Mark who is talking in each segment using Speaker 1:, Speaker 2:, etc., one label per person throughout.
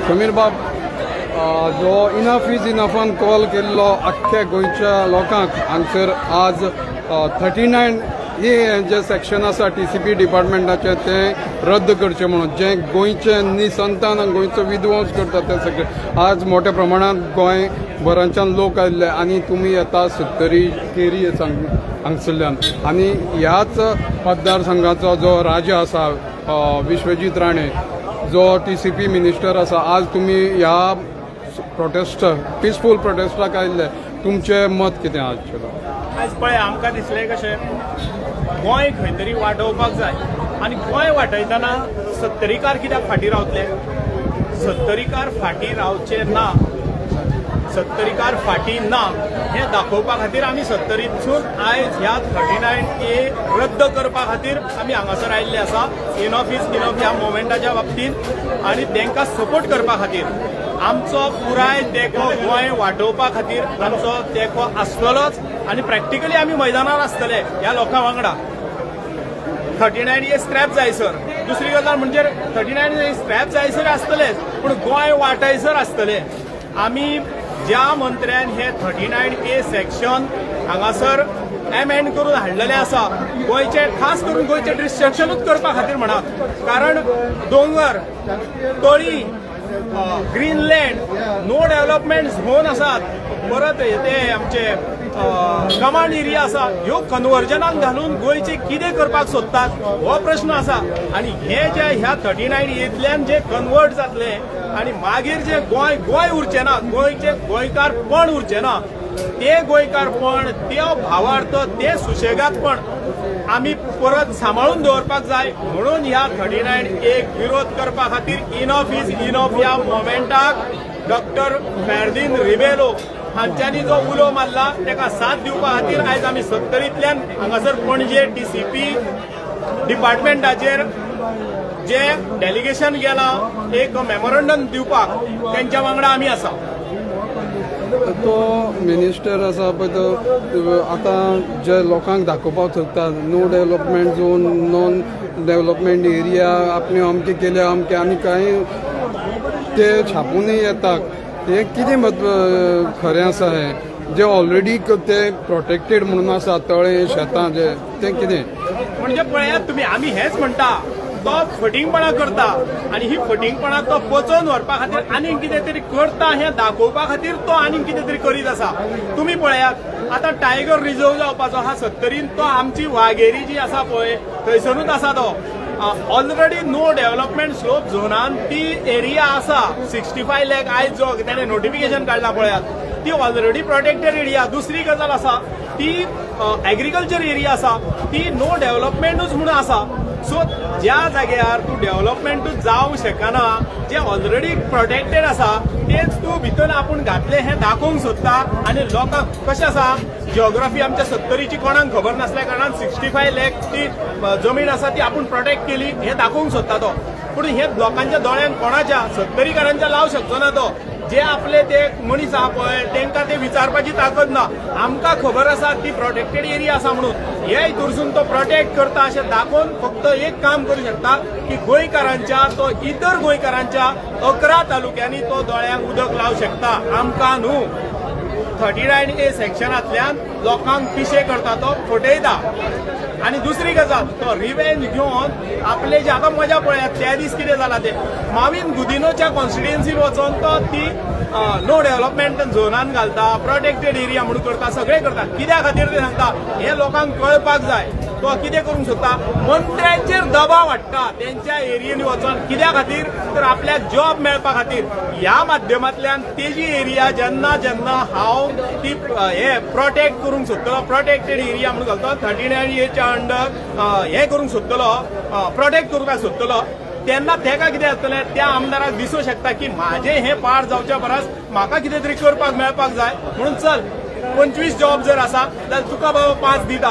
Speaker 1: समीर बाब, जो enough is इनफान call केल्लो आख्ख्या गोंयच्या लोकांक हांगसर आज 39 हे जे सेक्शन आसा TCP डिपार्टमेंटाचे ते रद्द करचे म्हणून जे गोंयचे निसंतान गोंयचो विध्वंस करता ते सगळे आज मोठ्या प्रमाणात गोंय भरांच्यान लोक आयिल्ले आनी तुमी येता 70 केरी हांगसरल्यान आनी ह्याच मतदारसंघाचो जो राजा आसा विश्वजीत राणे जो TCP मिनिस्टर आसा आज तुमी ह्या प्रोटेस्ट पिसफूल प्रोटेस्टाक आयिल्ले तुमचे मत कितें आसचें?
Speaker 2: आज पळय आमकां दिसलें कशें गोंय खंय तरी वाटोवपाक जाय आनी गोंय वाटयतना 70कार कित्याक फाटीं रावतले? 70कार फाटीं रावचे ना, 70कार फाटीं ना हें दाखोवपा खातीर आमी 70रीतसून आयज ह्या 39A रद्द करपा खातीर आमी हांगासर आयिल्ले आसा. इनफ इज इनफ ह्या मोमेंटाच्या बाबतींत आनी तांकां सपोर्ट करपा खातीर आमचो पुराय तेंको गोंय वाटोवपा खातीर आमचो तेंको आसतलोच आनी प्रॅक्टिकली आमी मैदानार आसतले ह्या लोकां वांगडा. 39A स्क्रॅप जायसर दुसरी गजाल म्हणजे 39A स्क्रॅप जायसर आसतलेच पूण गोंय वाटायसर आसतले. आमी ज्या मंत्र्यान हे 39A सेक्शन हांगासर एमेंड करून हाडलेले आसा गोंयचे खास करून गोंयचे डिस्ट्रक्शनूच करपा खातीर म्हणा. कारण दोंगर, तळी, ग्रीनलँड, नो डेव्हलपमेंट झोन आसात, परत ते आमचे कमांड एरिया आसा, ह्यो कन्वर्जनाक घालून गोंयचे कितें करपाक सोदतात हो प्रश्न आसा. आनी हे जे ह्या 39Aंतल्यान जे कन्वर्ट जातले आनी मागीर जे गोंय गोंय उरचें ना, गोंयचे गोंयकारपण उरचें ना, ते गोंयकारपण, ते भावार्थ, ते सुशेगादपण आमी परत सांबाळून दवरपाक जाय. म्हणून ह्या 39A विरोध करपा खातीर इनफ इज इनफ ह्या मोमेंटाक डॉक्टर फॅर्दीन रिबेलो हांच्यांनी जो उलो मारला ताका साथ दिवपा खातीर आयज आमी 70रींतल्यान हांगासर पणजे TCP डिपार्टमेंटाचेर जे डेलिगेशन गेलां एक मेमोरंडम दिवपाक तेंच्या वांगडा आमी आसा.
Speaker 1: तो मिनिस्टर आसा पळय तो आतां जे लोकांक दाखोवपाक सोदता no development zone, non development area आपणे अमकें केले अमकें आनी कांय ते छापूनय येतात. हे कितें खरें आसा हें जे ऑलरेडी ते प्रोटेक्टेड म्हणून आसा तळे शेतां जे तें कितें
Speaker 2: म्हणजे पळयात तुमी आमी हेच म्हणटा तो फटिंगपणां करता आनी ही फटिंगपणां तो पचोवन व्हरपा खातीर आनीक कितें तरी करता हें दाखोवपा खातीर तो आनीक कितें तरी करीत आसा. तुमी पळयात आतां टायगर रिजर्व जावपाचो हा 70रीन तो आमची वाघेरी जी आसा पळय थंयसरूच आसा तो. ऑलरेडी नो डेव्हलपमेंट स्लोप झोनान ती एरिया आसा 65 लाख आयज जो ताणें नोटिफिकेशन काडला पळयात ती ऑलरेडी प्रोटेक्टेड एरिया. दुसरी गजाल आसा ती एग्रीकल्चर एरिया आसा ती नो डेव्हलपमेंटूच म्हणून आसा. सो ज्या जाग्यार तूं डेव्हलपमेंटूच जावंक शकना जे ऑलरेडी प्रोटेक्टेड आसा तेच तूं भितर आपूण घातलें हें दाखोवंक सोदता. आनी लोकांक कशें आसा जिओग्राफी आमच्या 70रीची कोणाक खबर नासल्या कारणान 65 लाख ती जमीन आसा ती आपूण प्रोटेक्ट केली हें दाखोवंक सोदता तो. पूण हे लोकांच्या दोळ्यांक कोणाच्या 70रीकारांच्या लावंक शकचो ना तो. जे आपले ते मनीस आहा पळय तांकां ते विचारपाची ताकद ना. आमकां खबर आसा ती प्रोटेक्टेड एरिया आसा म्हणून हे हितूरसून तो प्रोटेक्ट करता अशें दाखोवन फक्त एक काम करूं शकता की गोंयकारांच्या तो इतर गोंयकारांच्या 11 तालुक्यांनी तो दोळ्यांक उदक लावंक शकता. आमकां न्हू. 39A सेक्शनांतल्यान लोकांक पिशे करता तो फटयता. आनी दुसरी गजाल तो रिवेंज घेवन आपले जे आतां मजा पळयात त्या दीस कितें जालां ते माविन गुदिनोच्या कॉन्स्टिट्युएन्सीन वचोन तो ती नो डेव्हलपमेंट झोनान घालता, प्रोटेक्टेड एरिया म्हणून करता, सगळें करता. कित्या खातीर ते सांगता हे लोकांक कळपाक जाय. तो कितें करूंक सोदता मंत्र्यांचेर दबाव हाडटा तेंच्या एरियेनी वचोन. कित्या खातीर तर आपल्याक जॉब मेळपा खातीर. ह्या माध्यमांतल्यान तेजी एरिया जेन्ना जेन्ना हांव ती हे प्रोटेक्ट करूंक सोदतलो प्रोटेक्टेड एरिया म्हणून घालता 39Aच्या अंडर हे करूंक सोदतलो प्रोटेक्ट करपाक सोदतलो तेन्ना तेका कितें जातलें त्या आमदाराक दिसूं शकता की म्हाजें हें पाड जावच्या परस म्हाका कितें तरी करपाक मेळपाक जाय म्हणून चल 25 जॉब जर आसा जाल्यार तुका बाबा 5 दिता.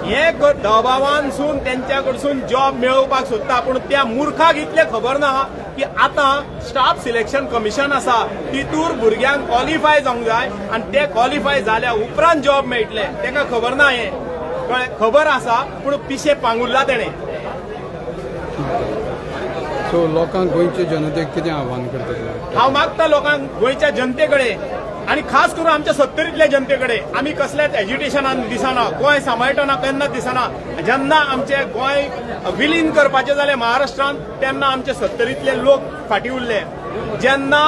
Speaker 2: हे दबावानसून तेंच्या कडसून जॉब मेळोवपाक सोदता. पूण त्या मुर्खाक इतलें खबर ना की आतां स्टाफ सिलेक्शन कमिशन आसा तितूर भुरग्यांक क्वॉलिफाय जावंक जाय आनी ते क्वॉलिफाय जाल्या उपरांत जॉब मेळटले. तेका खबर ना हें कळ्ळें. खबर आसा पूण पिशे पांगुरला तेणें.
Speaker 1: सो लोकांक गोंयचे जनतेक कितें आव्हान करता?
Speaker 2: हांव मागता लोकांक गोंयच्या जनतेकडे आणि खास करून आमच्या सत्तरीतल्या जनतेकडे आमी कसल्याच एज्युटेशनान दिसना, गोंय सांबाळटना केन्नाच दिसना. जेन्ना आमचे गोंय विलीन करपाचे जाले महाराष्ट्रांत तेन्ना आमचे सत्तरीतले लोक फाटीं उरले. जेन्ना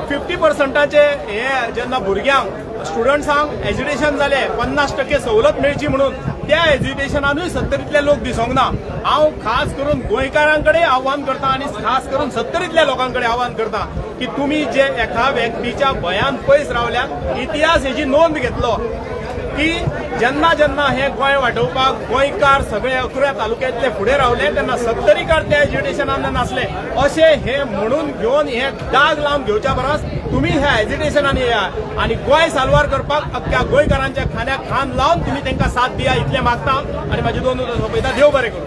Speaker 2: 50% हे जेन्ना भुरग्यांक स्टुडंट्सांक एज्युकेशन जाले 50% सवलत मेळची म्हणून त्या एज्युकेशनानूय सत्तरीतले लोक दिसोंक ना. हांव खास करून गोंयकारांकडे आव्हान करता आणि खास करून सत्तरीतल्या लोकांकडे आव्हान करता की तुम्ही जे एका व्यक्तीच्या भयान पयस रावल्यात, इतिहास हेची नोंद घेतलो की जेन्ना जेन्ना हे गोंय वाटोवपाक गोंयकार सगळे 11 तालुक्यांतले फुडें रावले तेन्ना सत्तरीकार त्या एज्युकेशनान नासले. अशें हे म्हणून घेवन हे दाग लावन घेवच्या परस तुम्ही ह्या एज्युकेशनान येया आणि गोंय साल्वार करपाक अख्ख्या गोंयकारांच्या खांद्याक खांद लावन तुम्ही तांकां साथ दिया इतलें मागता आणि माझी 2 उतरां सोंपयता. देव बरें करूं.